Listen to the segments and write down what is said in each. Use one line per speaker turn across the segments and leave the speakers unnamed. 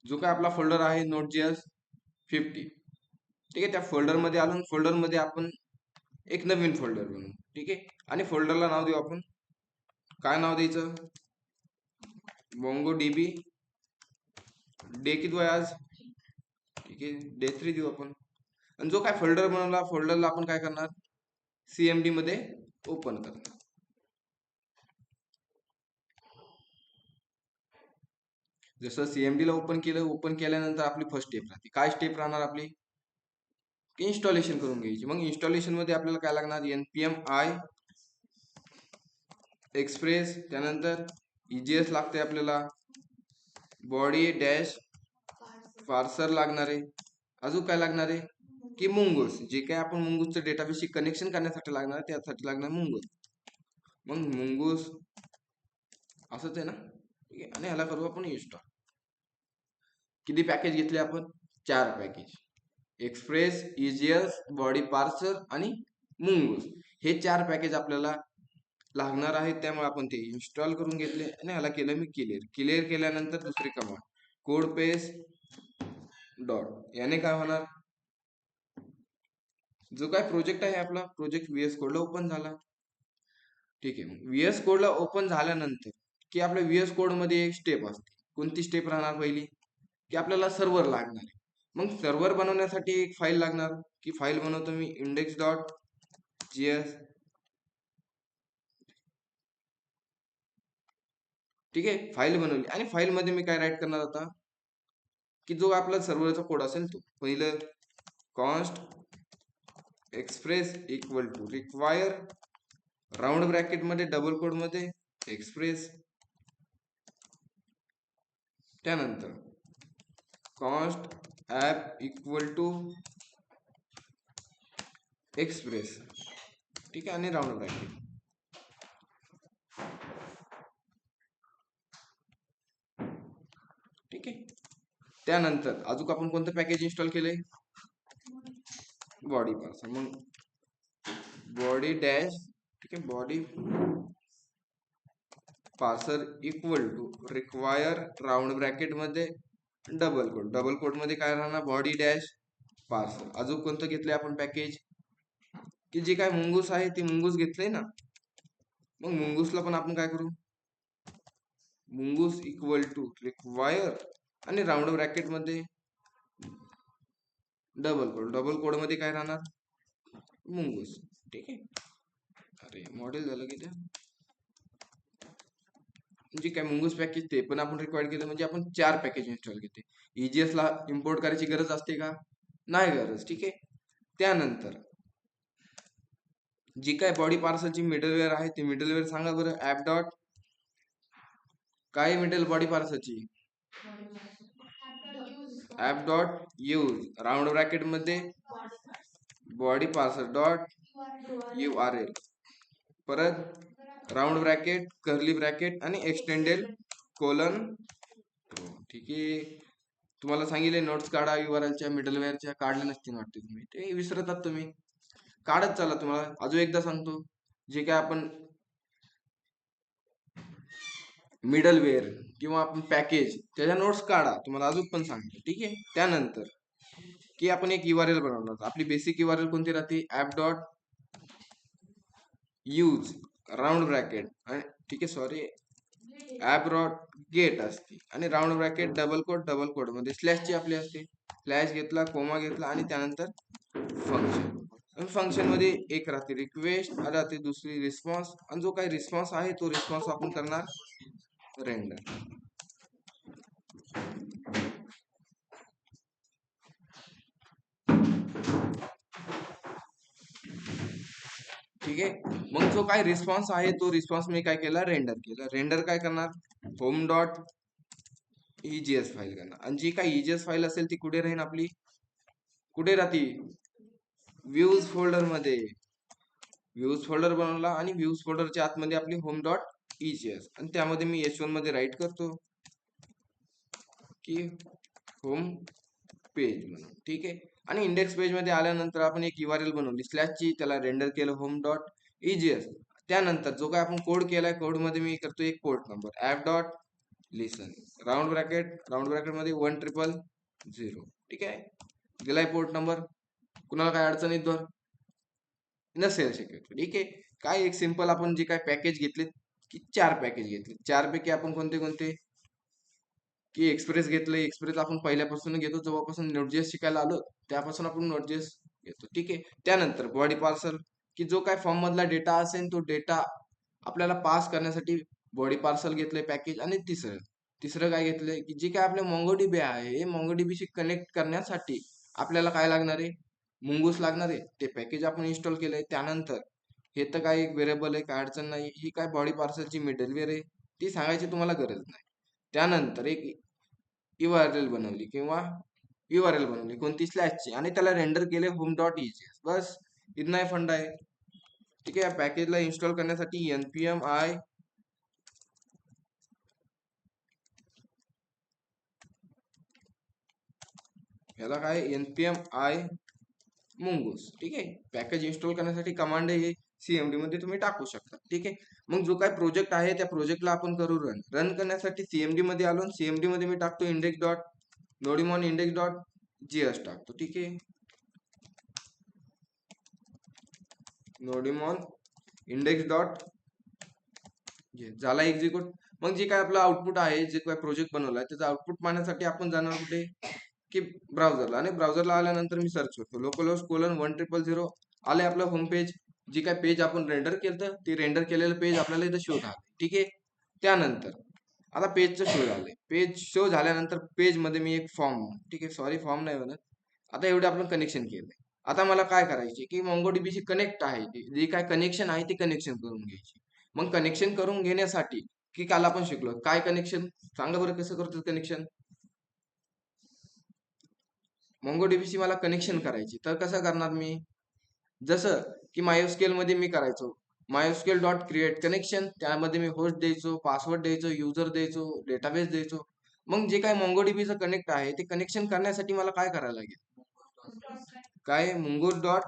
जो काय आपला फोल्डर आहे Node.js 50, ठीक आहे. त्या फोल्डरमध्ये आलो, फोल्डरमध्ये आपण एक नवीन फोल्डर बनवू, ठीक आहे. आणि फोल्डरला नाव देऊ आपण, काय नाव द्यायचं, MongoDB डे किती आहे आज, ठीक आहे, डे 3 देऊ आपण. आणि जो काय फोल्डर बनवला, फोल्डरला आपण काय करणार, CMD मध्ये ओपन करणार. जसं CMD ला ओपन केलं, ओपन केल्यानंतर आपली फर्स्ट स्टेप राहते. काय स्टेप राहणार आपली, इन्स्टॉलेशन करून घ्यायची. मग इन्स्टॉलेशन मध्ये आपल्याला काय लागणार, npm i एक्सप्रेस, त्यानंतर EJS लागते आपल्याला, बॉडी डॅश पार्सर लागणार आहे, अजून काय लागणार आहे की मुंगूस, जे काय आपण मुंगूसचं डेटाबेसशी कनेक्शन करण्यासाठी लागणार, त्यासाठी लागणार मुंगूस. मग मुंगूस असंच आहे ना, ठीक आहे. आणि ह्याला करू आपण इन्स्टॉल. किती पॅकेज घेतले आपण, 4 package, express, EJS, body parser आणि मुंगूस. हे 4 पॅकेज आपल्याला लागणार आहेत, त्यामुळे आपण ते इन्स्टॉल करून घेतले. आणि ह्याला केलं मी क्लिअर केल्यानंतर दुसरी कमांड कोड पेस्ट डॉट, याने काय होणार, जो काय प्रोजेक्ट आहे आपला प्रोजेक्ट VS कोडला ओपन झाला, ठीक आहे. VS कोडला ओपन झाल्यानंतर की आपल्या VS कोड मध्ये एक स्टेप असते. कोणती स्टेप राहणार, पहिली की आपल्याला सर्व्हर लागणार आहे. मग सर्व्हर बनवण्यासाठी एक फाईल लागणार, की फाईल बनवतो मी index.js, ठीक आहे. फाईल बनवली आणि फाईल मध्ये मी काय राईट करणार आता, की जो आपला सर्व्हरचा कोड असेल तो, पहिलं const express equal to require round bracket मध्ये डबल कोड मध्ये एक्सप्रेस, त्यानंतर const app equal to express, ठीक आहे, आणि राऊंड ब्रॅकेट, ठीक आहे. त्यानंतर अजून आपण कोणतं पॅकेज इन्स्टॉल केलंय, बॉडी पार्सर. मग बॉडी डॅश, ठीक आहे, body parser equal to require round bracket मध्ये डबल कोड, डबल कोड मध्ये काय राहणार, बॉडी डॅश पार्सर. अजून कोणतं घेतलंय आपण पॅकेज, की जे काय मुंगूस आहे ते मुंगूस घेतलंय ना. मग मुंगूसला पण आपण काय करू, मुंगूस इक्वल टू रिक्वायर आणि राऊंड ब्रॅकेट मध्ये डबल कोड, डबल कोड मध्ये काय राहणार, मुंगूस, ठीक आहे. अरे मॉडेल झालं की ते, म्हणजे काय मुंगूस पॅकेज ते पण आपण रिक्वायर्ड केलं, म्हणजे आपण 4 पॅकेज इन्स्टॉल केले. EJS ला इम्पोर्ट करायची गरज असते का, नाही गरज, ठीक आहे. त्यानंतर जी काय बॉडी पार्सलची मिडलवेअर आहे, ती मिडलवेअर सांगा बरं, ऍप डॉट काय मिडल बॉडी पार्सलची, app dot use round bracket मध्ये बॉडी पार्सर डॉट URL, परत राऊंड ब्रॅकेट कर्ली ब्रॅकेट आणि एक्सटेंडेड कोलन, ठीक आहे. तुम्हाला सांगितले नोट्स काढा URLच्या मिडलवेअरच्या, काढले नसतील वाटते तुम्ही, ते विसरतात तुम्ही, काढत चला. तुम्हाला अजून एकदा सांगतो, जे काय आपण मिडलवेअर किंवा आपण पॅकेज त्याच्या नोट्स काढा, तुम्हाला अजून पण सांगतो, ठीक आहे. त्यानंतर की आपण एक URL बनवणार, आपली बेसिक URL कोणती राहते, app dot use round bracket, ठीक आहे, सॉरी, ऍप डॉट गेट असते आणि राऊंड ब्रॅकेट डबल कोड मध्ये स्लॅशची आपली असते, स्लॅश घेतला, कोमा घेतला आणि त्यानंतर फंक्शन. फंक्शन मध्ये एक राहते रिक्वेस्ट राहते, दुसरी रिस्पॉन्स, आणि जो काही रिस्पॉन्स आहे तो रिस्पॉन्स आपण करणार रेंडर, ठीक आहे. मग जो काय रिस्पॉन्स आहे तो रिस्पॉन्स मी काय केला, रेंडर केला. रेंडर काय करणार, होम डॉट EJS फाईल करणार, आणि जी काय EJS फाईल असेल ती कुठे राहील आपली, कुठे राहते, व्ह्यूज फोल्डर मध्ये. व्ह्यूज फोल्डर बनवला आणि व्ह्यूज फोल्डरच्या आतमध्ये आपली होम डॉट EJS, आणि त्यामध्ये मी H1 मध्ये राईट करतो की होम पेज म्हणून, ठीक आहे. आणि इंडेक्स पेज मध्ये आल्यानंतर आपण एक URL बनवली स्लॅशची, त्याला रेंडर केलं होम डॉट EJS. त्यानंतर जो काय आपण कोड केलाय, कोड मध्ये मी करतो एक पोर्ट नंबर, ऍप डॉट लिसन. राऊंड ब्रॅकेट मध्ये 1,000. ठीक आहे, दिलाय पोर्ट नंबर. कुणाला काय अडचण येत नसेल शक्यतो. ठीक आहे, काय एक सिंपल आपण जे काय पॅकेज घेतले की 4 पॅकेज घेतले. 4 पैकी आपण कोणते कोणते की एक्सप्रेस घेतलं. एक्सप्रेस आपण पहिल्यापासून घेतो, जेव्हापासून नोटजेस शिकायला आलो त्यापासून आपण नोटजेस घेतो. ठीक आहे, त्यानंतर बॉडी पार्सल की जो काय फॉर्म मधला डेटा असेल तो डेटा आपल्याला पास करण्यासाठी बॉडी पार्सल घेतलंय पॅकेज. आणि तिसरं तिसरं काय घेतलंय की जे काय आपले MongoDB आहे, MongoDB शी कनेक्ट करण्यासाठी आपल्याला काय लागणार आहे, मुंगूस लागणार आहे. ते पॅकेज आपण इन्स्टॉल केलंय. त्यानंतर हे तर काय एक व्हेरिएबल आहे, काय अडचण नाही. ही काय बॉडी पार्सलची मिडलवेअर आहे, ती सांगायची तुम्हाला गरज नाही. त्यानंतर एक URL बनवली किंवा URL बनवली कोणती स्लॅशची, आणि त्याला रेंडर केले home.egs. बस इतना फंड आहे. ठीक आहे, पॅकेजला इन्स्टॉल करण्यासाठी npm i याला काय npm i मुंगूस. ठीक आहे, पॅकेज इन्स्टॉल करण्यासाठी कमांड आहे, CMD मध्ये तुम्ही टाकू शकता. ठीक आहे, मग जो काय प्रोजेक्ट आहे त्या प्रोजेक्टला आपण करू रन करण्यासाठी CMD मध्ये आलो. CMD मध्ये मी टाकतो index dot nodemon index dot JS टाकतो. ठीक आहे, नोडिमॉन इंडेक्स डॉट झाला एक्झिक्यूट. मग जे काय आपलं आउटपुट आहे, जे काय प्रोजेक्ट बनवलाय त्याचं आउटपुट पाहण्यासाठी आपण जाणार कुठे की ब्राउझरला. आणि ब्राउझरला आल्यानंतर मी सर्च करतो localhost:1000 आले आपलं होम पेज. जी काय पेज आपण रेंडर केलं ते रेंडर केलेलं पेज आपल्याला इथं शो झालं. ठीक आहे, त्यानंतर आता पेजचं शो झालंय. पेज शो झाल्यानंतर पेज मध्ये मी एक फॉर्म, ठीक आहे सॉरी फॉर्म नाही म्हणत, आता एवढे आपण कनेक्शन केलंय. आता मला काय करायचे की MongoDB शी कनेक्ट आहे, जे काय कनेक्शन आहे ते कनेक्शन करून घ्यायची. मग कनेक्शन करून घेण्यासाठी की काल आपण शिकलो काय कनेक्शन, सांगा बरं कसं करतो कनेक्शन. MongoDB शी मला कनेक्शन करायची, तर कसं करणार मी, जसं की MySQL मध्ये मी करायचो MySQL डॉट क्रिएट कनेक्शन. त्यामध्ये मी होस्ट द्यायचो, पासवर्ड द्यायचो, युजर द्यायचो, डेटाबेस द्यायचो. मग जे काय MongoDBचं कनेक्ट आहे ते कनेक्शन करण्यासाठी मला काय करायला लागेल, काय मुंगूस डॉट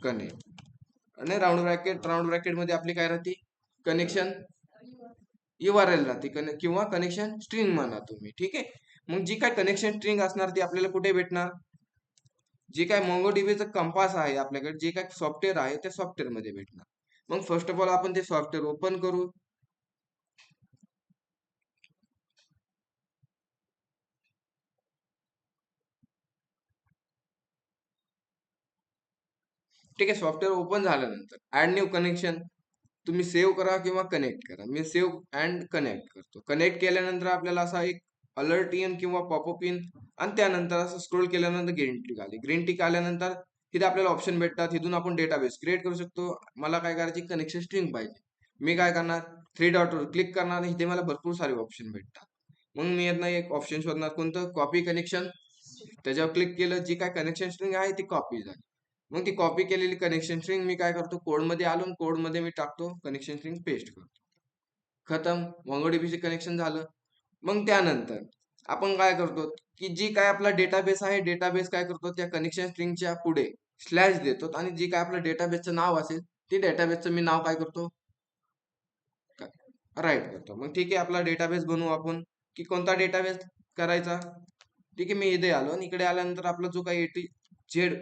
कनेक्ट. आणि राऊंड ब्रॅकेट मध्ये आपली काय राहते, कनेक्शन URL राहते किंवा कनेक्शन स्ट्रिंग म्हणा तुम्ही. ठीक आहे, मग जी काय कनेक्शन स्ट्रिंग असणार ती आपल्याला कुठे भेटणार, जे काय MongoDBचं कंपास आहे आपल्याकडे, जे काय सॉफ्टवेअर आहे त्या सॉफ्टवेअर मध्ये भेटणार. मग फर्स्ट ऑफ ऑल आपण ते सॉफ्टवेअर ओपन करू. ठीक आहे, सॉफ्टवेअर ओपन झाल्यानंतर ऍड न्यू कनेक्शन तुम्ही सेव्ह करा किंवा कनेक्ट करा. मी सेव्ह अँड कनेक्ट करतो. कनेक्ट केल्यानंतर आपल्याला असा एक अलर्ट येईन किंवा पॉपअप येईन. आणि त्यानंतर असं स्क्रोल केल्यानंतर ग्रीन टिक आली. ग्रीन टिक आल्यानंतर तिथे आपल्याला ऑप्शन भेटतात, तिथून आपण डेटाबेस क्रिएट करू शकतो. मला काय करायची, कनेक्शन स्ट्रिंग पाहिजे. मी काय करणार, 3 डॉटवर क्लिक करणार, इथे मला भरपूर सारे ऑप्शन भेटतात. मग मी यातनं एक ऑप्शन शोधणार, कोणतं, कॉपी कनेक्शन. त्याच्यावर क्लिक केलं, जी काय कनेक्शन स्ट्रिंग आहे ती कॉपी झाली. मग ती कॉपी केलेली कनेक्शन स्ट्रिंग मी काय करतो, कोड मध्ये आलो, कोड मध्ये मी टाकतो, कनेक्शन स्ट्रिंग पेस्ट करतो. खतम, MongoDB चे कनेक्शन झालं. मग त्यानंतर आपण काय करतो की जी काय आपला डेटाबेस आहे, डेटाबेस काय करतो, त्या कनेक्शन स्ट्रिंगच्या पुढे स्लॅश देतो. आणि जी काय आपलं डेटाबेसचं नाव असेल ते डेटाबेसचं मी नाव काय करतो, राईट करतो. मग ठीक आहे, आपला डेटाबेस बनवू आपण, की कोणता डेटाबेस करायचा. ठीक आहे, मी इथे आलो आणि इकडे आल्यानंतर आपला जो काही ATZ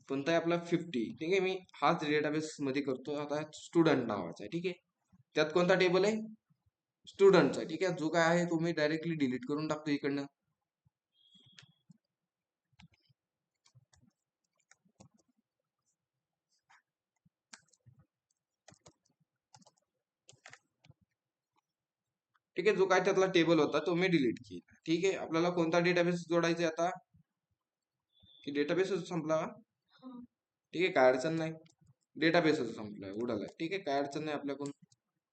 कोणता आहे आपला 50. ठीक आहे, मी हाच डेटाबेस मध्ये करतो. आता स्टुडंट नावाचा आहे. ठीक आहे, त्यात कोणता टेबल आहे, स्टुडंटचा. ठीक आहे, जो काय आहे तो मी डायरेक्टली डिलीट करून टाकतो इकडनं. ठीक आहे, जो काय त्यातला टेबल होता तो मी डिलीट केला. ठीक आहे, आपल्याला कोणता डेटाबेस जोडायचा आता, की डेटाबेसच संपला का, ठीक आहे काय अडचण नाही, डेटाबेसच संपलाय उडालाय. ठीक आहे, काय अडचण नाही आपल्याकडून.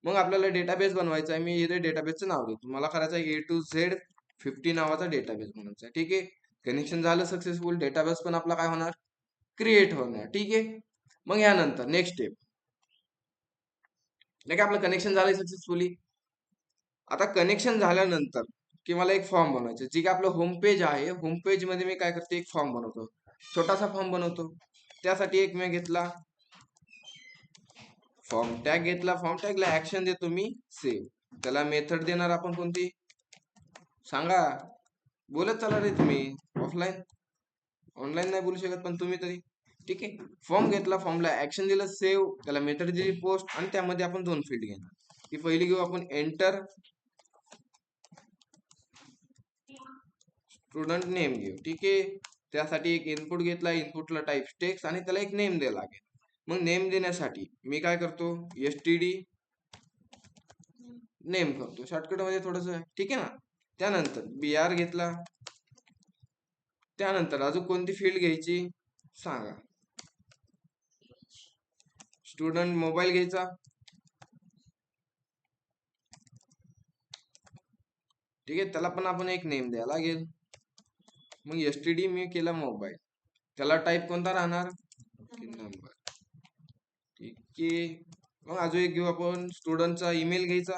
मग आपल्याला डेटाबेस बनवायचा आहे. मी इथे डेटाबेसचं नाव देतो, मला करायचं आहे A to Z 50 नावाचा डेटाबेस बनवायचा आहे. ठीक आहे, कनेक्शन झालं सक्सेसफुल, डेटाबेस पण आपला काय होणार, क्रिएट होणार. ठीक आहे, मग यानंतर नेक्स्ट स्टेप, नाही का आपलं कनेक्शन झालंय सक्सेसफुली. आता कनेक्शन झाल्यानंतर की मला एक फॉर्म बनवायचा, जे काय आपलं होम पेज आहे, होम पेज मध्ये मी काय करतो, एक फॉर्म बनवतो, छोटासा फॉर्म बनवतो. त्यासाठी एक मी घेतला फॉर्म टॅग, घेतला फॉर्म टॅगला ऍक्शन देतो मी सेव्ह. त्याला मेथड देणार आपण कोणती सांगा. बोलत चला रे तुम्ही, ऑफलाईन ऑनलाईन नाही बोलू शकत पण तुम्ही तरी. ठीक आहे, फॉर्म घेतला, फॉर्मला ऍक्शन दिलं सेव्ह, त्याला मेथड दिली पोस्ट, आणि त्यामध्ये आपण 2 फील्ड घेणार. ही पहिली घेऊ आपण एंटर स्टुडंट नेम घेऊ. ठीक आहे, त्यासाठी एक इनपुट घेतला, इनपुटला टाईप टेक्स्ट आणि त्याला एक नेम द्यायला लागेल. मग नेम देण्यासाठी मी काय करतो, std नेम करतो शॉर्टकट मध्ये थोडस. ठीक आहे ना. त्यानंतर br घेतला, त्यानंतर अजून कोणती फील्ड घ्यायची सांगा. स्टुडंट मोबाईल घ्यायचा. ठीक आहे, त्याला पण आपण एक नेम द्यायला लागेल. मग std मी केला मोबाईल, त्याला टाईप कोणता राहणार नंबर. ठीक आहे, मग अजून एक घेऊ आपण स्टुडंटचा ईमेल घ्यायचा.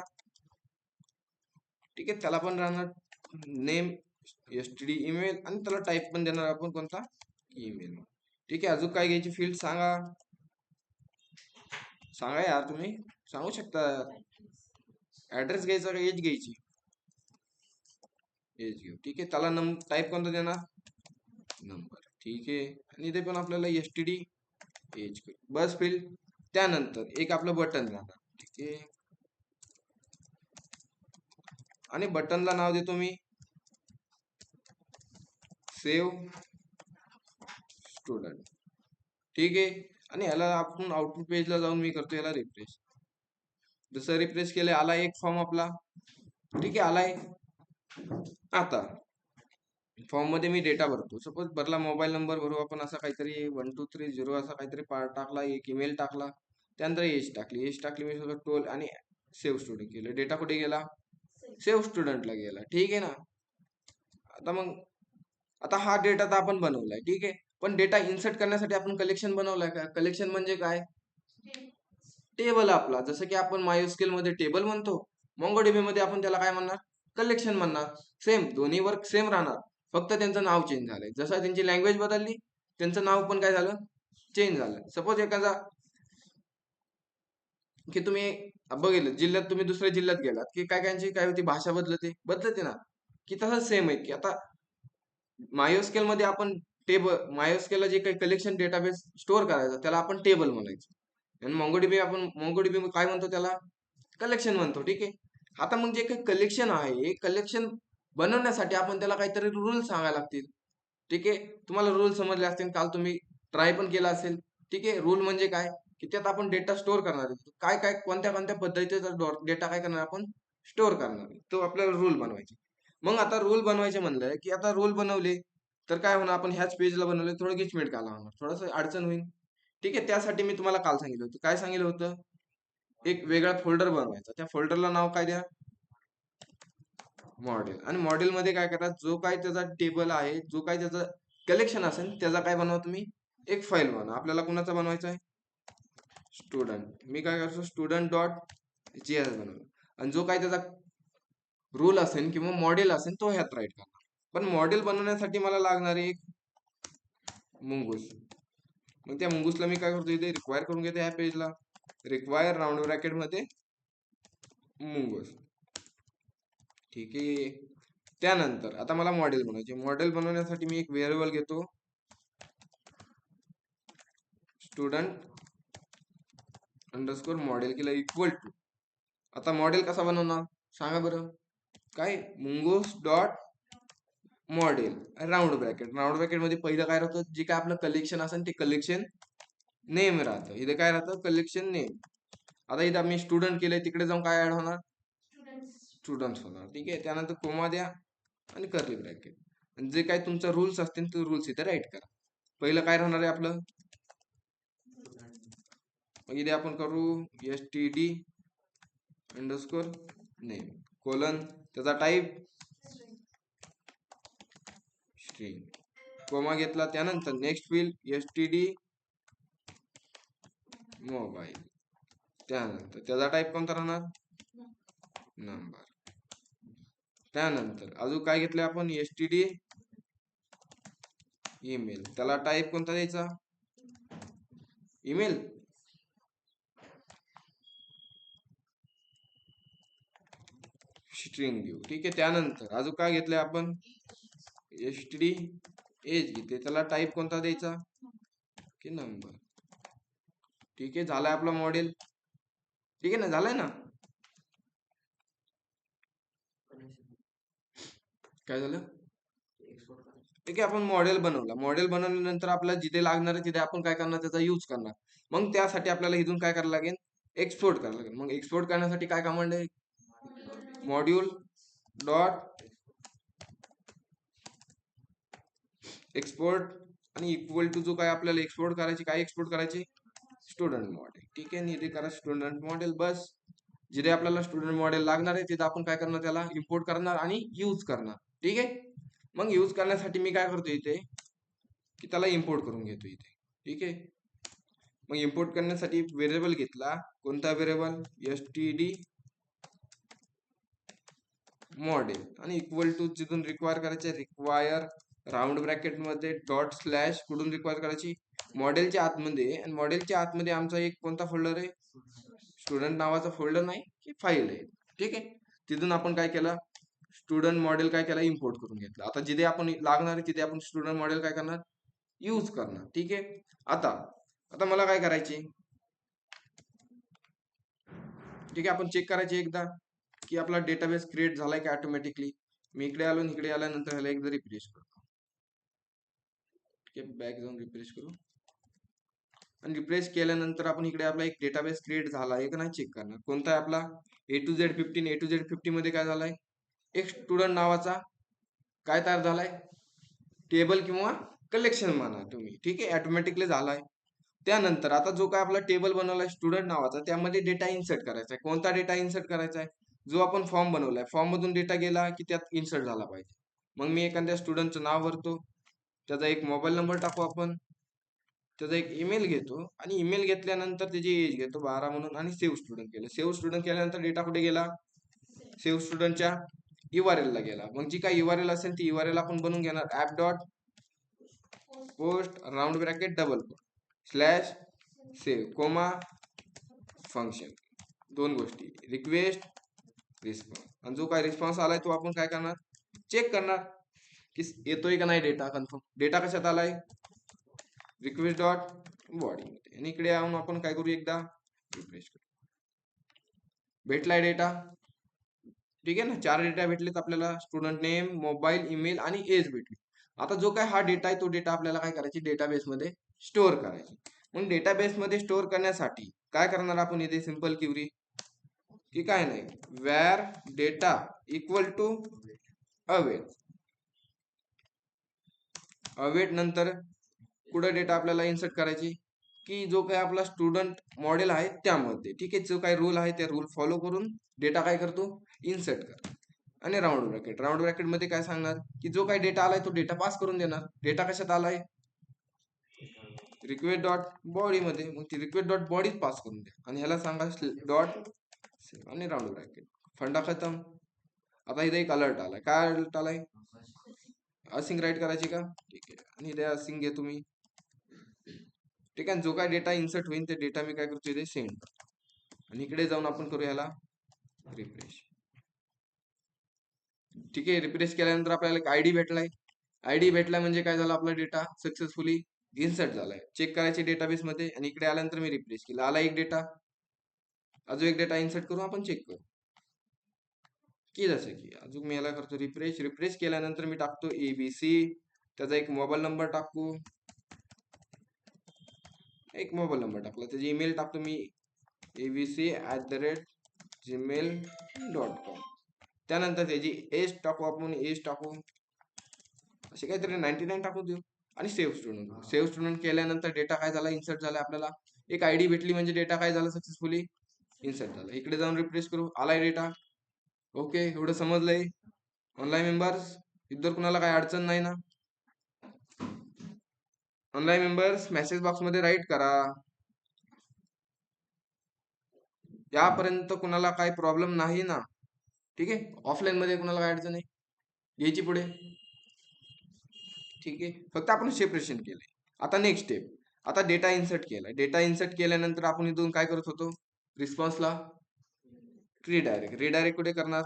ठीक आहे, त्याला पण राहणार नेम std ईमेल, आणि त्याला टाईप पण देणार आपण कोणता ईमेल. ठीक आहे, अजून काय घ्यायची फील्ड सांगा. सांगा यार, तुम्ही सांगू शकता. ऍड्रेस घ्यायचा का एज घ्यायची, एज घेऊ. ठीक आहे, त्याला टाईप कोणता देणार नंबर. ठीक आहे, आणि इथे पण आपल्याला std एज बस फील्ड. त्यानंतर एक आपलं बटन राहणार. ठीक आहे, आणि बटनला नाव देतो मी सेव्ह स्टुडंट. ठीक आहे, आणि याला आपण आउटपुट पेजला जाऊन मी करतो याला रिफ्रेश. जसं रिफ्रेश केलं आला एक फॉर्म आपला. ठीक आहे, आलाय. आता फॉर्म मध्ये मी डेटा भरतो. सपोज भरला मोबाईल नंबर भरू आपण असा काहीतरी 1230 असा काहीतरी पार्ट टाकला, एक ईमेल टाकला, त्यानंतर एज टाकली मी सगळं टोल, आणि सेव्ह स्टुडंट केलं. डेटा कुठे गेला, सेव्ह स्टुडंटला गेला. ठीक आहे ना. आता हा डेटा तर आपण बनवलाय. ठीक आहे, पण डेटा इन्सर्ट करण्यासाठी आपण कलेक्शन बनवलाय का. कलेक्शन म्हणजे काय, टेबल आपला. जसं की आपण मायस्क्यूएल मध्ये टेबल म्हणतो, मोंगोडीबी मध्ये आपण त्याला काय म्हणणार कलेक्शन म्हणणार. सेम दोन्ही वर्क सेम राहणार, फक्त त्यांचं नाव चेंज झालंय. जसं त्यांची लँग्वेज बदलली, त्यांचं नाव पण काय झालं चेंज झालं. सपोज एखादा की तुम्ही बघितलं जिल्ह्यात, तुम्ही दुसऱ्या जिल्ह्यात गेलात की काय काय होती भाषा बदलते ना, की तसंच सेम आहे. की आता मायोस्केल मध्ये आपण टेबल, मायोस्केलला जे काही कलेक्शन डेटाबेस स्टोअर करायचं त्याला आपण टेबल म्हणायचं, आणि मोंगोडीबी काय म्हणतो त्याला कलेक्शन म्हणतो. ठीक आहे, आता मग जे काही कलेक्शन आहे, हे कलेक्शन बनवण्यासाठी आपण त्याला काहीतरी रूल सांगायला लागतील. ठीक आहे, तुम्हाला रूल समजले असतील, काल तुम्ही ट्राय पण केला असेल. ठीक आहे, रूल म्हणजे काय, की त्यात आपण डेटा स्टोअर करणार आहे. काय काय कोणत्या कोणत्या पद्धतीचा डेटा काय करणार आपण स्टोअर करणार आहे, तो आपल्याला रूल बनवायचे. मग आता रूल बनवायचे म्हणलं की आता रूल बनवले तर काय होणार, आपण ह्याच पेजला बनवले, थोडं गिचमिट काला होणार, थोडंसं अडचण होईल. ठीक आहे, त्यासाठी मी तुम्हाला काल सांगितलं होतं. काय सांगितलं होतं, एक वेगळा फोल्डर बनवायचा. त्या फोल्डरला नाव काय द्या मॉडेल. आणि मॉडेल मध्ये काय करा, जो काय त्याचा टेबल आहे, जो काय त्याचं कलेक्शन असेल त्याचा काय बनवा तुम्ही एक फाईल बनवा. आपल्याला कुणाचा बनवायचा आहे स्टुडंट. मी काय करतो स्टुडंट डॉट जीएस बनवलं, आणि जो काय त्याचा रूल असेल किंवा मॉडेल असेल तो ह्यात राईट करणार. पण मॉडेल बनवण्यासाठी मला लागणार आहे एक मुंगूस. मग त्या मुंगूसला मी काय करतो, इथे रिक्वायर करून घेतो ह्या पेजला, रिक्वायर राऊंड ब्रॅकेट मध्ये मुंगूस. ठीक आहे, त्यानंतर आता मला मॉडेल बनवायचे. मॉडेल बनवण्यासाठी मी एक व्हेरिएबल घेतो स्टुडंट अंडरस्कोर मॉडेल केला इक्वल टू. आता मॉडेल कसा बनवणार सांगा बरं, काय मुंगूस डॉट मॉडेल राऊंड ब्रॅकेट मध्ये पहिलं काय राहतं, जे काय आपलं कलेक्शन असेल ते कलेक्शन नेम राहतं. इथे काय राहतं कलेक्शन नेम. आता इथे आम्ही स्टुडंट केलंय, तिकडे जाऊन काय ऍड होणार स्टुडंट्स होणार. ठीक आहे, त्यानंतर कोमा द्या आणि कर्ली ब्रॅकेट, आणि जे काय तुमचा रूल्स असतील ते रूल्स इथे राईट करा. पहिलं काय राहणार आहे आपलं, मग इथे आपण करू std अंडरस्कोर नेम कोलन, त्याचा टाईप स्ट्रिंग, कोमा घेतला. त्यानंतर नेक्स्ट फील्ड std मोबाईल, त्यानंतर त्याचा टाईप कोणता राहणार नंबर. त्यानंतर अजून काय घेतलं आपण std ईमेल, त्याला टाईप कोणता द्यायचा ईमेल. स्ट्रिंग घेऊ. ठीक आहे. त्यानंतर अजून काय घेतलंय आपण, std एज घेतले, त्याला टाईप कोणता द्यायचा की नंबर. ठीक आहे. झालाय आपला मॉडेल. ठीक आहे ना, झालाय ना. काय झालं, ठीक आहे. आपण मॉडेल बनवला. मॉडेल बनवल्यानंतर आपल्याला जिथे लागणार आहे तिथे आपण काय करणार, त्याचा यूज करणार. मग त्यासाठी आपल्याला इथून काय करायला लागेल, एक्सपोर्ट करायला लागेल. मग एक्सपोर्ट करण्यासाठी काय कमांड आहे, मॉड्यूल डॉट एक्सपोर्ट आणि इक्वल टू जो काय आपल्याला एक्सपोर्ट करायची, काय एक्सपोर्ट करायची, स्टुडंट मॉडेल. ठीक आहे. इथे करा स्टुडंट मॉडेल. बस जिथे आपल्याला स्टुडंट मॉडेल लागणार आहे तिथे आपण काय करणार, त्याला इम्पोर्ट करणार आणि यूज करणार. ठीक आहे. मग यूज करण्यासाठी मी काय करतो इथे, की त्याला इम्पोर्ट करून घेतो इथे. ठीक आहे. मग इम्पोर्ट करण्यासाठी व्हेरिएबल घेतला. कोणता व्हेरिएबल, std मॉडेल आणि इक्वल टू जिथून रिक्वायर करायचे, रिक्वायर राऊंड ब्रॅकेट मध्ये डॉट स्लॅश कुठून रिक्वायर करायची, मॉडेलच्या आतमध्ये. आणि मॉडेलच्या आतमध्ये आमचा एक कोणता फोल्डर आहे, स्टुडंट नावाचा फोल्डर नाही की फाईल आहे. ठीक आहे. तिथून आपण काय केलं, स्टुडंट मॉडेल काय केला, इम्पोर्ट करून घेतला. आता जिथे आपण लागणार आहे तिथे आपण स्टुडंट मॉडेल काय करणार, यूज करणार. ठीक आहे. आता आता मला काय करायचे, ठीक आहे, आपण चेक करायचे एकदा की आपला डेटाबेस क्रिएट झालाय का ऑटोमॅटिकली. मी इकडे आलो, इकडे आल्यानंतर ह्याला एकदा रिफ्रेश करतो. ठीक आहे. बॅक जाऊन रिफ्रेश करू. आणि रिफ्रेश केल्यानंतर आपण इकडे आपला एक डेटाबेस क्रिएट झाला आहे का नाही चेक करणार. कोणता आहे आपला, A2Z15. A2Z50 मध्ये काय झालाय, एक स्टुडंट नावाचा काय तयार झालाय, टेबल किंवा कलेक्शन म्हणा तुम्ही. ठीक आहे. ऑटोमॅटिकली झालाय. त्यानंतर आता जो काय आपला टेबल बनवलाय स्टुडंट नावाचा, त्यामध्ये डेटा इन्सर्ट करायचा आहे. कोणता डेटा इन्सर्ट करायचा आहे, जो आपण फॉर्म बनवलाय, फॉर्म मधून डेटा गेला की त्यात इन्सर्ट झाला पाहिजे. मग मी एखाद्या स्टुडंटचं नाव भरतो, त्याचा एक मोबाईल नंबर टाकू आपण, त्याचा एक ईमेल घेतो आणि ईमेल घेतल्यानंतर त्याची एज घेतो 12 म्हणून आणि सेव्ह स्टुडंट केलं. सेव्ह स्टुडंट केल्यानंतर डेटा कुठे गेला, सेव्ह स्टुडंटच्या URL ला गेला. मग जी काय URL असेल ती URL आपण बनवून घेणार, app dot post round bracket double slash save comma function. दोन गोष्टी, रिक्वेस्ट रिस्पॉन्स. आणि जो काय रिस्पॉन्स आलाय तो आपण काय करणार, चेक करणार की येतोय का नाही डेटा. कन्फर्म डेटा कशात आलाय, रिक्वेस्ट डॉट बॉडी मध्ये. आणि इकडे येऊन आपण काय करू, एकदा रिफ्रेश करू. भेटलाय डेटा. ठीक आहे ना. 4 डेटा भेटलेत आपल्याला, स्टुडंट नेम, मोबाईल, ईमेल आणि एज भेटली. आता जो काय हा डेटा आहे तो डेटा आपल्याला काय करायची, डेटाबेस मध्ये स्टोअर करायची. मग डेटाबेस मध्ये स्टोअर करण्यासाठी काय करणार आपण इथे, सिंपल क्वेरी की काय नाही, where data equal to await. Await नंतर कुठे डेटा आपल्याला इन्सर्ट करायची, की जो काही आपला स्टुडंट मॉडेल आहे त्यामध्ये. ठीक आहे. जो काही रूल आहे त्या रूल फॉलो करून डेटा काय करतो, इन्सर्ट कर. आणि राऊंड ब्रॅकेट, राऊंड ब्रॅकेट मध्ये काय सांगणार, की जो काही डेटा आलाय तो डेटा पास करून देणार. डेटा कशात आलाय, रिक्वेस्ट डॉट बॉडी मध्ये. मग ती रिक्वेस्ट डॉट बॉडी पास करून द्या आणि ह्याला सांगा डॉट आणि राऊंड ब्रॅकेट. फंडा खतम. आता इथे एक अलर्ट आलाय. काय अलर्ट आलाय, असिंग राईट करायची का. ठीक आहे. आणि इथे असिंग घे तुम्ही. ठीक आहे. जो काय डेटा इन्सर्ट होईल ते डेटा मी काय करतो इथे सेंड. आणि इकडे जाऊन आपण करू याला रिफ्रेश. ठीक आहे. रिफ्रेश केल्यानंतर आपल्याला एक आयडी भेटलाय. आयडी भेटला म्हणजे काय झालं, आपला डेटा सक्सेसफुली इन्सर्ट झालाय. चेक करायचे डेटाबेस मध्ये. आणि इकडे आल्यानंतर मी रिफ्रेश केला, आला एक डेटा. अजून एक डेटा इन्सर्ट करून आपण चेक करू की जसं की अजून मी याला करतो रिफ्रेश. रिफ्रेश केल्यानंतर मी टाकतो ABC, त्याचा एक मोबाईल नंबर टाकू, एक मोबाईल नंबर टाकला, त्याची ईमेल टाकतो मी abc@gmail.com. त्यानंतर त्याची एज टाकू, आपण एज टाकू असे काहीतरी 99 टाकू देऊ. आणि सेव्ह स्टुडंट. सेव्ह स्टुडंट केल्यानंतर डेटा काय झाला, इन्सर्ट झाला. आपल्याला एक आयडी भेटली म्हणजे डेटा काय झाला, सक्सेसफुली इन्सर्ट झाला. इकडे जाऊन रिफ्रेश करू, आलाय डेटा. ओके. एवढं समजलंय. ऑनलाईन मेंबर्स, इतर कुणाला काय अडचण नाही ना. ऑनलाईन मेंबर्स मेसेज बॉक्स मध्ये राईट करा. यापर्यंत कुणाला काय प्रॉब्लेम नाही ना. ठीक आहे. ऑफलाईन मध्ये कुणाला काय अडचण आहे, यायची पुढे. ठीक आहे. फक्त आपण सेपरेशन केलंय. आता नेक्स्ट स्टेप, आता डेटा इन्सर्ट केलाय. डेटा इन्सर्ट केल्यानंतर आपण इथून काय करत होतो, रिस्पॉन्सला रिडायरेक्ट. रिडायरेक्ट कुठे करणार,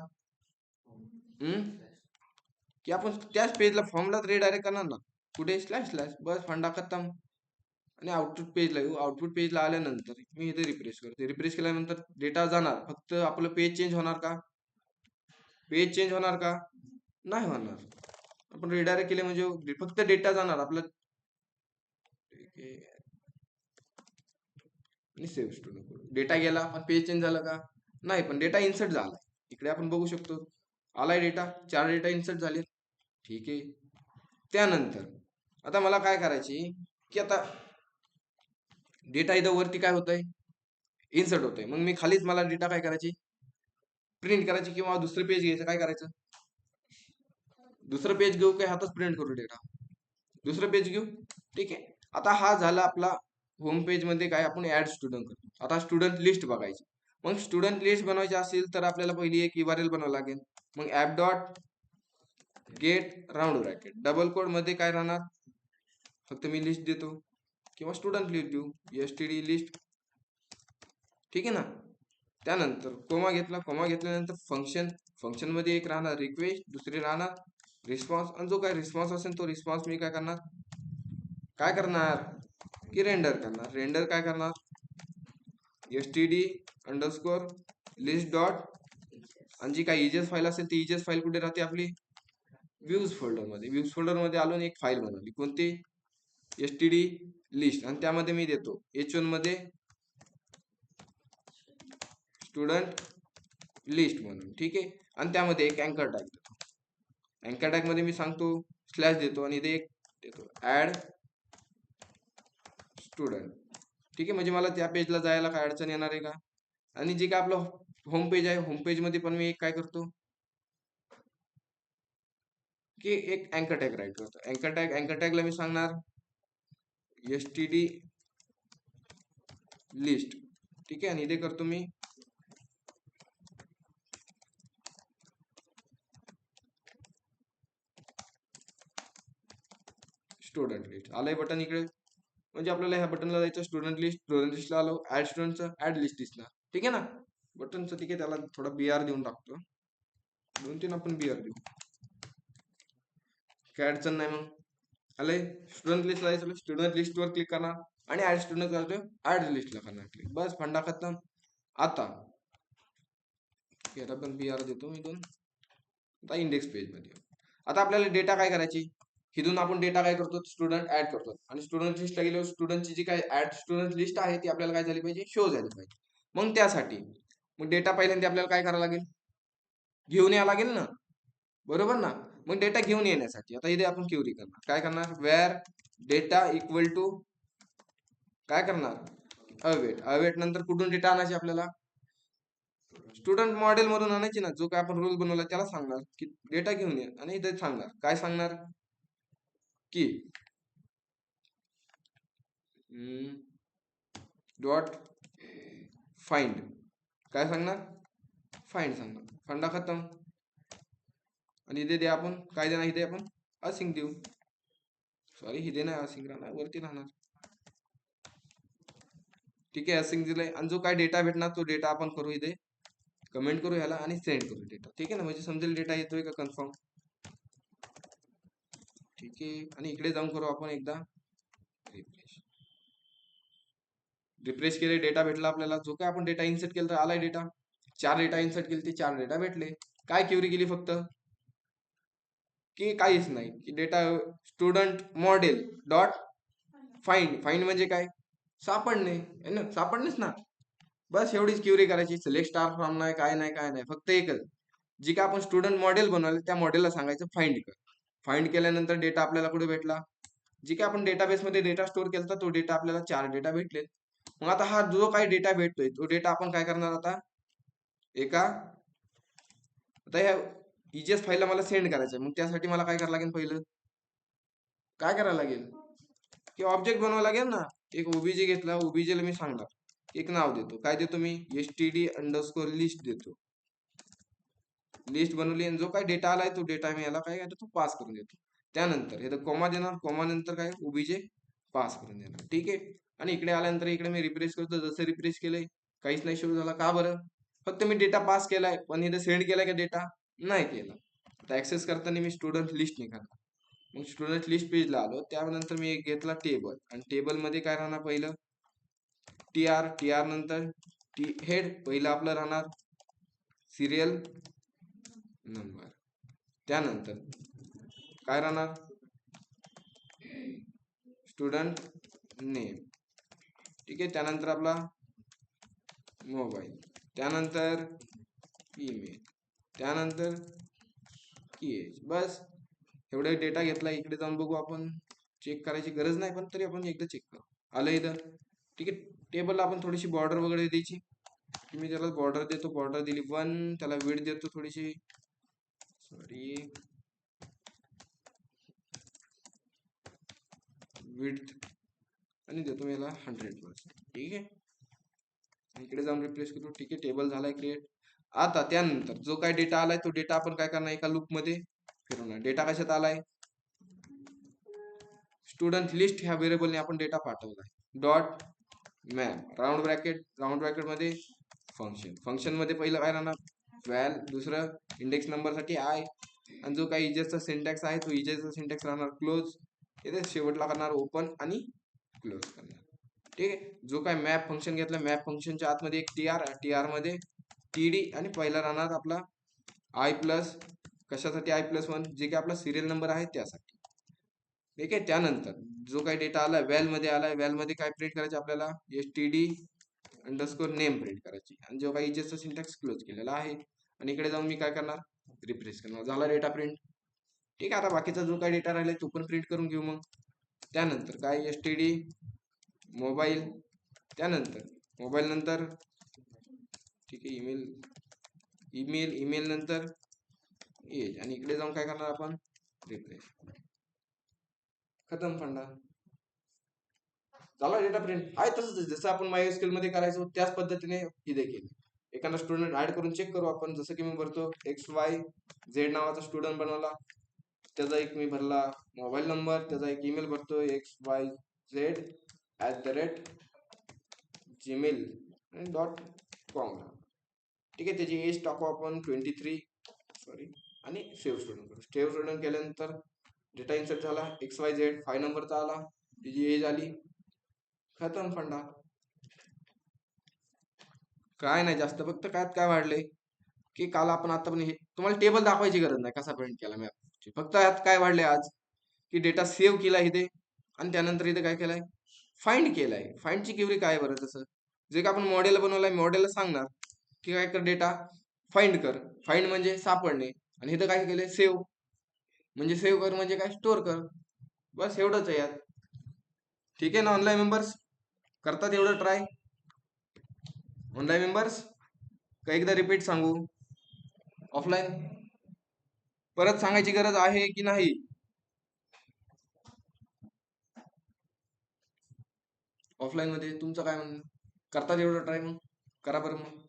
की आपण त्याच पेजला फॉर्मलाच रिडायरेक्ट करणार ना, कुठे स्लॅश स्लॅश, बस फंडा खतम. आणि आउटपुट पेजला येऊ. आउटपुट पेजला आल्यानंतर मी इथे रिफ्रेश करते. रिफ्रेश केल्यानंतर डेटा जाणार, फक्त आपलं पेज चेंज होणार का? पेज चेंज होणार का? नाही होणार. आपण रिडायरेक्ट केले म्हणजे फक्त डेटा जाणार आपलं. आणि सेव्ह स्टुडंट डेटा गेला, पण पेज चेंज झाला का? नाही, पण डेटा इन्सर्ट झाला. इकडे आपण बघू शकतो, आलाय डेटा, 4 डेटा इन्सर्ट झाले. ठीक आहे. त्यानंतर आता मला काय करायची, की आता डेटा इथं वरती काय होतंय, इन्सर्ट होतंय. मग मी खालीच मला डेटा काय करायची, प्रिंट करायची, किंवा दुसरं पेज घ्यायचं. काय करायचं, दुसरं पेज घेऊ काय हातच प्रिंट करू डेटा? दुसरं पेज घेऊ. ठीक आहे. आता हा झाला आपला होम पेज मध्ये काय आपण ऍड स्टुडंट करतो. आता स्टुडंट लिस्ट बघायची. मग स्टुडंट लिस्ट बनवायची असेल तर आपल्याला पहिली एक URL बनवावं लागेल. मग app dot gate round bracket double quote मध्ये काय राहणार, फक्त मी लिस्ट देतो, किंवा स्टुडंट लिस्ट देऊ, std लिस्ट. ठीक आहे ना. त्यानंतर कोमा घेतला. कोमा घेतल्यानंतर फंक्शन मध्ये एक राहणार रिक्वेस्ट, दुसरी राहणार रिस्पॉन्स. आणि जो काय रिस्पॉन्स असेल तो रिस्पॉन्स मी काय करणार की रेंडर करणार. रेंडर काय करणार, std अंडरस्कोर लिस्ट डॉट, आणि जी काही इजेस फाईल असेल ती इजेस फाईल कुठे राहते आपली, व्ह्यूज फोल्डर मध्ये. व्ह्यूज फोल्डर मध्ये आलो आणि एक फाईल बनवली, कोणती, std लिस्ट. आणि त्यामध्ये मी देतो h1 मध्ये स्टुडंट लिस्ट म्हणून. ठीक आहे. आणि त्यामध्ये एक अँकर टॅग देतो. अँकर टॅग मध्ये मी सांगतो स्लॅश देतो, आणि इथे एक देतो ऍड स्टुडंट. ठीक आहे. म्हणजे मला त्या पेजला जायला काय अडचण येणार आहे का? आणि जे काय आपलं होम पेज आहे, होम पेज मध्ये पण मी एक काय करतो, की एक अँकर टॅग राईट करतो. अँकर टॅगला मी सांगणार std लिस्ट. ठीक आहे. आणि इथे करतो मी स्टुडंट लिस्ट. आलंय बटन इकडे, म्हणजे आपल्याला ह्या बटनला जायचं, स्टुडंट लिस्टला आलो, ऍड स्टुडंटचं ऍड लिस्ट दिसणार. ठीक आहे ना. बटनचं ठीक आहे, त्याला थोडा BR देऊन टाकतो, 2-3 आपण BR देऊ, काय अडचण नाही. मग आलंय स्टुडंट लिस्टला जायचं, स्टुडंट लिस्टवर क्लिक करणार, आणि ऍड स्टुडंट करतो, ऍड लिस्टला करणार क्लिक, बस फंडा खतम. आता याला पण BR देतो मी 2. आता इंडेक्स पेज मध्ये आता आपल्याला डेटा काय करायची, हिथून आपण डेटा काय करतो, स्टुडंट ऍड करतो. आणि स्टुडंट लिस्टला गेलो, स्टुडंटची जी काय ऍड स्टुडंट लिस्ट आहे ती आपल्याला काय झाली पाहिजे, शो झाली पाहिजे. मग त्यासाठी मग डेटा पहिल्यांदा आपल्याला काय करावं लागेल, घेऊन यावं लागेल ना, बरोबर ना. मग डेटा घेऊन येण्यासाठी आता इथे आपण क्युरी करणार. काय करणार, वेअर डेटा इक्वल टू काय करणार, अवेट नंतर कुठून डेटा आणायची आपल्याला, स्टुडंट मॉडेल मधून आणायची ना. जो काय आपण रूल बनवला त्याला सांगणार की डेटा घेऊन ये, आणि इथे सांगणार काय सांगणार की डॉट फाइंड. काय सांगणार, फाइंड सांगणार. फंडा खतम. आणि इथे दे आपण काय देणार, इथे आपण असिंग देऊ. सॉरी, इथे नाही असिंग राहणार, वरती राहणार. ठीक आहे. असिंग दिलंय. आणि जो काय डेटा भेटणार तो डेटा आपण करू इथे कमेंट करू ह्याला, आणि सेंड करू डेटा. ठीक आहे ना, म्हणजे समजेल डेटा येतोय का कन्फर्म. ठीक आहे. आणि इकडे जाऊन करू आपण एकदा रिफ्रेश. रिफ्रेश केले, डेटा भेटला आपल्याला. जो काय आपण डेटा इन्सर्ट केला तर आलाय डेटा. 4 डेटा इन्सर्ट केले, ते 4 डेटा भेटले. काय क्युरी केली फक्त, की काहीच नाही, की data student model dot find. Find म्हणजे काय, सापडणे ना, सापडणेच ना. बस एवढीच क्युरी करायची. सिलेक्ट स्टार फ्रॉम नाही, काय नाही, काय नाही, फक्त एकच. जी काय आपण स्टुडंट मॉडेल बनवलं त्या मॉडेलला सांगायचं फाइंड कर. फाइंड केल्यानंतर डेटा आपल्याला कुठे भेटला, जी काय आपण डेटाबेस मध्ये डेटा स्टोअर केला तो डेटा आपल्याला 4 डेटा भेटले. मग आता हा जो काही डेटा भेटतोय तो डेटा आपण काय करणार, आता आता ह्या EJS फाईलला मला सेंड करायचं. मग त्यासाठी मला काय करावं लागेल, पहिलं काय करायला लागेल, की ऑब्जेक्ट बनवावं लागेल ना. एक ओबीजे घेतला, ओबीजेला मी सांगणार एक नाव देतो. काय देतो मी, std अंडरस्कोर लिस्ट देतो. लिस्ट बनवली, आणि जो काय डेटा आलाय तो डेटा मी याला काय तो पास करून देतो. त्यानंतर हे कॉमा देणार, कॉमा नंतर काय ओबीजे पास करून देणार. ठीक आहे. आणि इकडे आल्यानंतर इकडे मी रिफ्रेश करतो. जसं रिफ्रेश केलंय काहीच नाही शो झाला. का बरं, फक्त मी डेटा पास केलाय, पण इथे सेंड केलाय का डेटा, नाही केला. आता ऍक्सेस करताना मी स्टुडंट लिस्ट निघाला, मग स्टुडंट लिस्ट पेजला आलो, त्यानंतर मी एक घेतला टेबल, आणि टेबल मध्ये काय राहणार, पहिलं टी आर नंतर हेड, पहिलं आपलं राहणार सिरियल नंबर, त्यानंतर काय राहणार स्टुडंट नेम, ठीक आहे, त्यानंतर आपला मोबाईल, त्यानंतर ईमेल, त्यानंतर एज. बस एवढा डेटा घेतला. इकडे जाऊन बघू, आपण चेक करायची गरज नाही, पण तरी आपण एकदा चेक करू. आलं इथं, ठीक आहे. टेबलला आपण थोडीशी बॉर्डर वगैरे द्यायची, मी त्याला बॉर्डर देतो, बॉर्डर दिली 1, त्याला विड्थ देतो थोडीशी, सॉरी विड्थ, आणि देतो मी याला 100%, ठीक आहे. इकडे जाऊन रिप्लेस करतो, ठीक आहे. टेबल झालाय क्रिएट. आता त्यानंतर जो काय डेटा आलाय तो डेटा आपण काय करणार, एका लूप मध्ये फिरवणार. डेटा कशात आलाय, स्टुडंट लिस्ट ह्या व्हेरिएबलने आपण डेटा पाठवलाय. डॉट मॅप, राऊंड ब्रॅकेट मध्ये फंक्शन, फंक्शन मध्ये पहिलं काय राहणार व्हॅल, दुसरं इंडेक्स नंबर साठी आय, आणि जो काही इजेसचा सिंटॅक्स आहे तो इजेसचा सिंटॅक्स राहणार क्लोज, इथे शेवटला करणार ओपन आणि क्लोज करणार, ठीक आहे. जो काय मॅप फंक्शन घेतलं, मॅप फंक्शनच्या आतमध्ये एक टीआर मध्ये टीडी, आणि पहिला राहणार आपला आय प्लस, कशासाठी I+1, जे काही आपला सिरियल नंबर आहे त्यासाठी, ठीक आहे. त्यानंतर जो काही डेटा आला व्हॅल मध्ये आलाय, व्हॅल मध्ये काय प्रिंट करायचं आपल्याला, std_name प्रिंट करायची, आणि जो काही इजेसचा सिंटॅक्स क्लोज केलेला आहे, आणि इकडे जाऊन मी काय करणार, रिफ्रेश करणार, झाला डेटा प्रिंट, ठीक आहे. आता बाकीचा जो काही डेटा राहिला तो पण प्रिंट करून घेऊ. मग त्यानंतर काय std मोबाईल, त्यानंतर मोबाईल नंतर, ठीक आहे, ईमेल नंतर एज, आणि इकडे जाऊन काय करणार आपण, रिफ्रेश, खतम, फंडा झाला डेटा प्रिंट. आहे तसंच, जसं आपण MySQL मध्ये करायचो त्याच पद्धतीने ही देखील एखादा स्टुडंट ऍड करून चेक करू आपण. जसं की मी भरतो XYZ नावाचा स्टुडंट बनवला, त्याचा एक मी भरला मोबाईल नंबर, त्याचा एक ईमेल भरतो xyz@gmail.com, ठीक आहे. त्याची एज टाकू आपण 23, सॉरी, आणि सेव्ह स्टुडंट करू. सेव्ह स्टुडंट केल्यानंतर डेटा इन्सर्ट झाला, XYZ 5 नंबरचा आला, त्याची एज आली, खतम, फंडा. काय नाही जास्त, फक्त काय वाढले की काल आपण आता पण हे तुम्हाला टेबल दाखवायची गरज नाही कसा प्रिंट केला मॅप, फक्त यात काय वाढले आज की डेटा सेव्ह केला इथे, आणि त्यानंतर इथे काय केलंय, फाइंड केलाय. फाइंडची क्वेरी काय बरं, तसं जे का आपण मॉडेल बनवलाय, मॉडेलला सांगणार की काय कर, डेटा फाइंड कर. फाइंड म्हणजे सापडणे, आणि इथं काय केलंय, सेव्ह म्हणजे सेव्ह कर म्हणजे काय, स्टोअर कर. बस एवढंच आहे यात, ठीक आहे ना. ऑनलाईन मेंबर्स करतात एवढं ट्राय, ऑनलाईन मेंबर्स का एकदा रिपीट सांगू, ऑफलाईन परत सांगायची गरज आहे की नाही, ऑफलाईन मध्ये तुमचं काय म्हणणं, करतात एवढं ट्राय, मग करा बरं, मग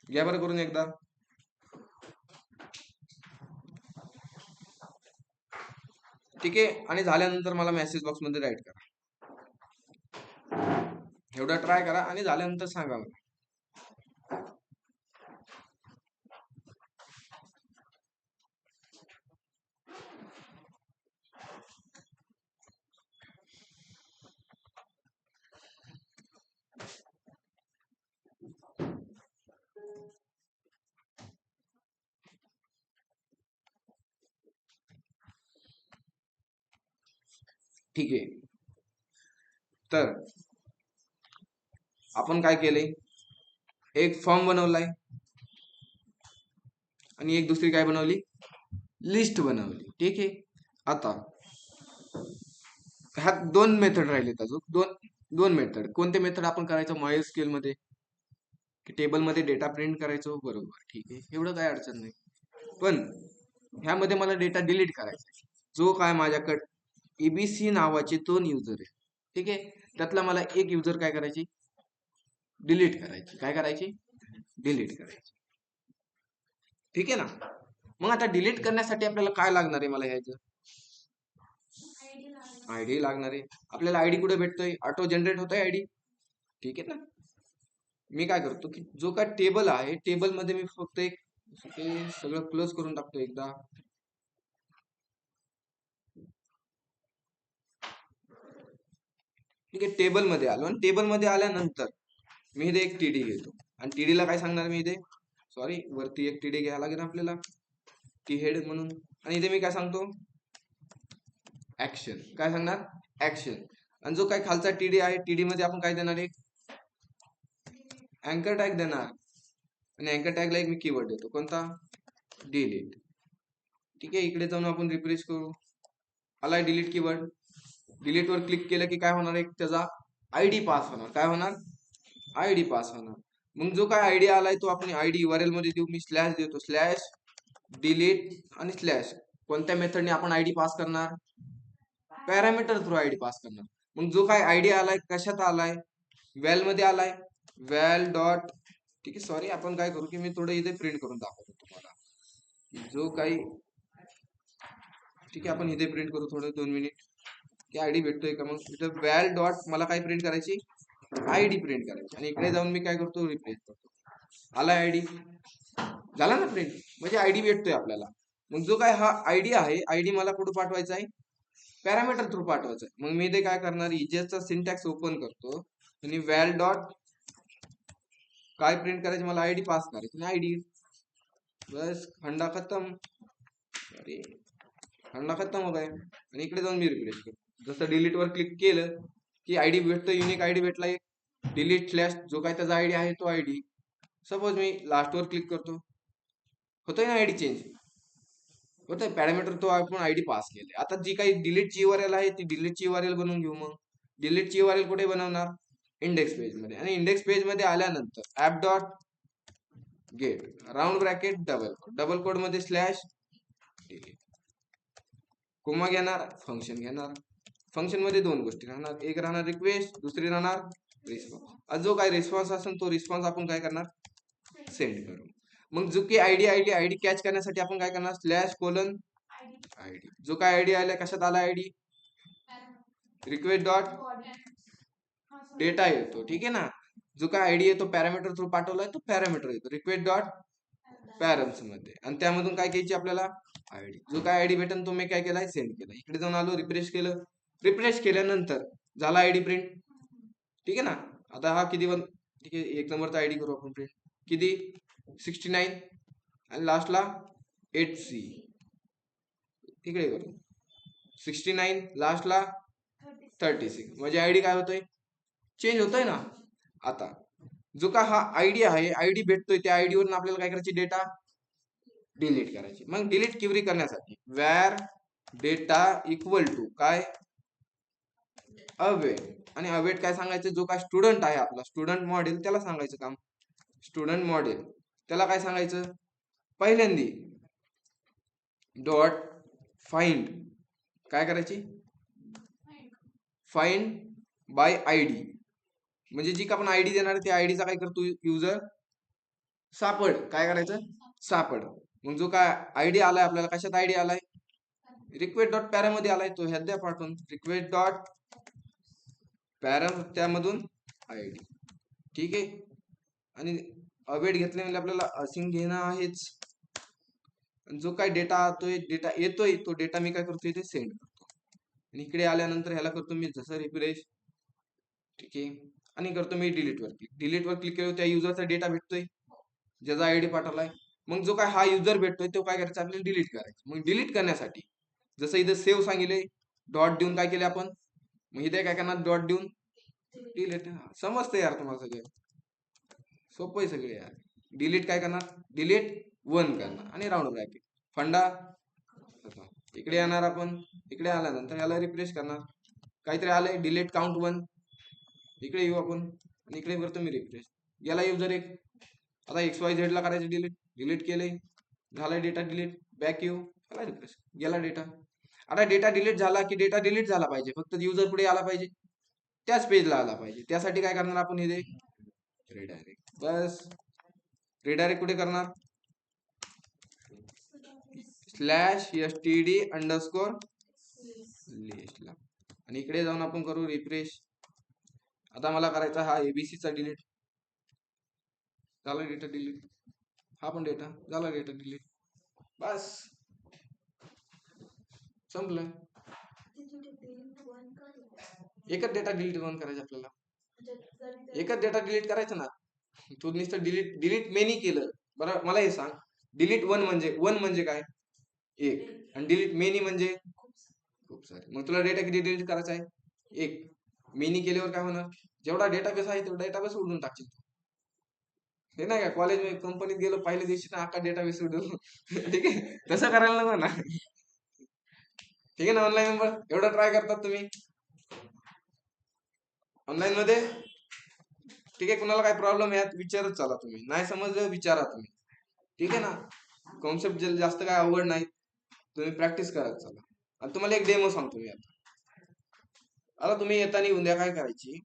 घ्या बरं करून एकदा. ठीक आहे, आणि झाल्यानंतर मला मेसेज बॉक्स मध्ये राईट करा, एवढा ट्राय करा आणि झाल्यानंतर सांगा मला. ठीक आहे, तर आपण काय केलंय, एक फॉर्म बनवलाय, आणि एक दुसरी काय बनवली, लिस्ट बनवली, ठीक आहे. आता ह्यात दोन मेथड राहिलेत अजून, दोन मेथड. कोणते मेथड आपण करायचं, MySQL मध्ये की टेबल मध्ये डेटा प्रिंट करायचो, बरोबर, ठीक आहे, एवढं काय अडचण नाही. पण ह्यामध्ये मला डेटा डिलीट करायचा, जो काय माझ्याकडे ABC नावाचे 2 युजर आहे, ठीक आहे. त्यातला मला एक युजर काय करायची, डिलीट करायची. काय करायची, डिलीट करायची, ठीक आहे ना. मग आता डिलीट करण्यासाठी आपल्याला काय लागणार आहे, मला ह्याचं आयडी लागणार आहे. आपल्याला आयडी कुठे भेटतोय, ऑटो जनरेट होतोय आयडी, ठीक आहे ना. मी काय करतो की जो काय टेबल आहे, टेबल मध्ये मी फक्त एक ते सगळं क्लोज करून टाकतो एकदा. ठीक आहे, टेबल मध्ये आलो आणि टेबल मध्ये आल्यानंतर मी इथे एक टीडी घेतो आणि टीडी ला काय सांगणार मी इथे, सॉरी वरती एक टीडी घ्यायला लागेल आपल्याला, टी हेड म्हणून. आणि इथे मी काय सांगतो, ऍक्शन. काय सांगणार, ऍक्शन. आणि जो काय खालचा टीडी आहे, टीडी मध्ये आपण काय देणार, एक अँकर टॅग देणार. आणि अँकर टॅगला एक मी कीवर्ड देतो, कोणता, डिलीट. ठीक आहे, इकडे जाऊन आपण रिफ्रेश करू, आलाय डिलीट कीवर्ड. डिलीट वर क्लिक केलं की काय होणार, एक त्याचा आयडी पास होणार. काय होणार, आयडी पास होणार. मग जो काय आयडी आलाय तो आपण आयडी यूआरएल मध्ये देऊ. मी स्लॅश देतो, स्लॅश डिलीट आणि स्लॅश. कोणत्या मेथडने आपण आयडी पास करणार, पॅरामीटर थ्रू आयडी पास करणार. मग जो काय आयडी आलाय कशात आलाय, व्हॅल मध्ये आलाय, व्हॅल डॉट. ठीक आहे, सॉरी आपण काय करू की मी थोडं इथे प्रिंट करून दाखवतो तुम्हाला जो काही. ठीक आहे, आपण इथे प्रिंट करू थोडं 2 मिनिट की आयडी भेटतोय का. मग इथं व्हॅल डॉट मला काय प्रिंट करायची, आयडी प्रिंट करायची. आणि इकडे जाऊन मी काय करतो, रिप्लेस करतो. आला आयडी, झाला ना प्रिंट, म्हणजे आयडी भेटतोय आपल्याला. मग जो काय हा आयडी आहे, आयडी मला कुठं पाठवायचा आहे, पॅरामीटर थ्रू पाठवायचं आहे. मग मी इथे काय करणार, इजेसचा सिंटॅक्स ओपन करतो आणि व्हॅल डॉट काय प्रिंट करायचे, मला आयडी पास करायची, आयडी. बस खंडा खतम, अरे खंडा खतम हो गया. आणि इकडे जाऊन मी रिप्लेस करतो. जसं डिलीट वर क्लिक केलं की आयडी भेटतो, युनिक आयडी भेटला एक. डिलीट स्लॅश जो काय त्याचा आयडी आहे तो आयडी. सपोज मी लास्ट वर क्लिक करतो, होतोय ना आयडी चेंज, होतोय. पॅरामीटर तो आपण आयडी पास केले. आता जी काही डिलीटची यूआरएल आहे ती डिलीटची यूआरएल बनवून घेऊ. मग डिलीटची यूआरएल कुठे बनवणार, इंडेक्स पेज मध्ये. आणि इंडेक्स पेज मध्ये आल्यानंतर app dot gate round bracket double quote मध्ये स्लॅश डिलीट, कोमा घेणार, फंक्शन घेणार. फंक्शन मध्ये 2 गोष्टी राहणार, एक राहणार रिक्वेस्ट, दुसरी राहणार रिस्पॉन्स. जो काय रिस्पॉन्स असेल तो रिस्पॉन्स आपण काय करणार, सेंड करू. मग जो की आयडी कॅच करण्यासाठी आपण काय करणार, स्लॅश कोलन आयडी. जो काय आयडी आलाय कशात आला, आयडी रिक्वेस्ट डॉट डेटा येतो. ठीक आहे ना, जो काय आयडी येतो पॅरामीटर थ्रू पाठवलाय तो पॅरामीटर येतो रिक्वेस्ट डॉट पॅरम्स मध्ये. आणि त्यामधून काय घ्यायची आपल्याला, आयडी. जो काय आयडी भेटेल तो मी काय केलाय, सेंड केला. इकडे जाऊन आलो, रिफ्रेश केलं. रिफ्रेश केल्यानंतर झाला आयडी प्रिंट. ठीक आहे ना, आता हा किती ठीक आहे, 1 नंबरचा आयडी करू आपण प्रिंट, किती 69 आणि लास्टला 8C. तिकडे करू 69 लास्टला 36, म्हणजे आयडी काय होतोय, चेंज होतोय ना. आता जो का हा आयडी आहे, आयडी भेटतोय, त्या आयडी वरून आपल्याला काय करायची, डेटा डिलीट करायची. मग डिलीट क्वेरी करण्यासाठी वॅर डेटा इक्वल टू काय, अवेट. आणि अवेट काय सांगायचं, जो काय स्टुडंट आहे आपला स्टुडंट मॉडेल त्याला सांगायचं काम, स्टुडंट मॉडेल त्याला काय सांगायचं, पहिल्यांदी डॉट फाइंड काय करायची, फाइंड बाय आयडी. म्हणजे जी का आपण आयडी देणार त्या आयडीचा काय करतो युजर, सापड. काय करायचं, सापड. मग जो काय आयडी आलाय आपल्याला, कशात आयडी आलाय, रिक्वेस्ट डॉट पॅरा मध्ये आलाय, तो ह्यात द्या पाठवून रिक्वेस्ट डॉट पॅरा, त्यामधून आयडी. ठीक आहे, आणि अवेट घेतले म्हणजे आपल्याला असिंग घेणं आहेच. जो काय डेटा येतोय तो डेटा मी काय करतो, इथे सेंड करतो. आणि इकडे आल्यानंतर ह्याला करतो मी जसं रिफ्रेश. ठीक आहे, आणि करतो मी डिलीट वर क्लिक. डिलीट वर क्लिक केलं त्या युजरचा डेटा भेटतोय, ज्याचा आयडी पाठवलाय. मग जो काय हा युजर भेटतोय तो काय करायचा, आपल्याला डिलीट करायचा. मग डिलीट करण्यासाठी जसं इथं सेव्ह सांगितले, डॉट देऊन काय केले आपण, मग इथे काय करणार, डॉट देऊन डिलीट. समजतं यार तुम्हाला, सगळं सोपं आहे सगळे यार. डिलीट काय करणार, डिलीट 1 करणार आणि राऊंड ब्रॅकेट फंडा. इकडे येणार आपण, इकडे आल्यानंतर याला रिफ्रेश करणार, काहीतरी आलंय डिलीट काउंट 1. इकडे येऊ आपण आणि इकडे करतो मी रिफ्रेश. याला युजर एक, आता XYZ ला करायचं डिलीट, डिलीट केले, झालाय डेटा डिलीट. बॅक येऊ, याला रिफ्रेश, गेला डेटा. आता डेटा डिलीट झाला की डेटा डिलीट झाला पाहिजे, फक्त युजर पुढे आला पाहिजे, त्याच पेजला आला पाहिजे. त्यासाठी काय करणार आपण, इथे रिडायरेक्ट. बस रिडायरेक्ट कुठे करणार, स्लॅश std अंडरस्कोर लिस्टला. आणि इकडे जाऊन आपण करू रिफ्रेश. आता मला करायचा हा ABC चा डिलीट, झाला डेटा डिलीट. हा पण डेटा झाला, डेटा डिलीट. बस संपलं. एकच डेटा डिलीट वन करायचं आपल्याला, एकच डेटा डिलीट करायचं ना. तू नुसतं डिलीट डिलीट मेनी केलं बरं. मला हे सांग, डिलीट वन म्हणजे काय? एक. आणि डिलीट मेनी म्हणजे खूप सारे. मग तुला डेटा किती डिलीट करायचा आहे? एक. मेनी केल्यावर काय होणार? जेवढा डेटाबेस आहे तेवढा डेटाबेस उडून टाकशील. हे नाही का कॉलेज मध्ये कंपनीत गेलो पहिल्या दिवशी ना अख्खा डेटाबेस उडून ठीक आहे, तसं करायला नको ना. ठीक आहे ना. ऑनलाईन नंबर एवढं ट्राय करतात तुम्ही ऑनलाईन मध्ये. ठीक आहे, कुणाला काय प्रॉब्लेम यात विचारत चला तुम्ही, नाही समजलं विचारा तुम्ही. ठीक आहे ना. कॉन्सेप्ट जास्त काय अवघड नाही, तुम्ही प्रॅक्टिस करत चला. आणि तुम्हाला एक डेमो सांगतो मी आता. आता तुम्ही येताना उद्या काय करायची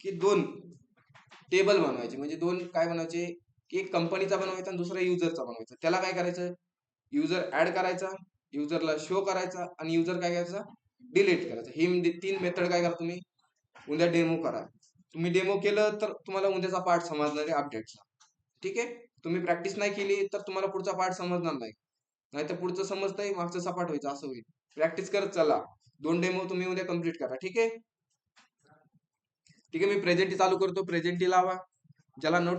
की दोन टेबल बनवायचे. म्हणजे दोन काय बनवायचे, एक कंपनीचा बनवायचा आणि दुसरा युजरचा बनवायचा. त्याला काय करायचं, युजर ऍड करायचा, युजरला शो करायचा आणि युजर काय करायचा, डिलीट करायचा. ही तीन मेथड काय करा तुम्ही उद्या डेमो करा. तुम्ही डेमो केलं तर तुम्हाला उद्याचा पार्ट समजणार आहे अपडेटचा. ठीक आहे. तुम्ही प्रॅक्टिस नाही केली तर तुम्हाला पुढचा पार्ट समजणार नाही, नाहीतर पुढचं समजतंय मागचं सपाट व्हायचं, असं होईल. प्रॅक्टिस करत चला. दोन डेमो तुम्ही उद्या कम्प्लीट करा. ठीक आहे. ठीक आहे, मी प्रेझेंटी चालू करतो. प्रेझेंटी लावा. ज्याला नोट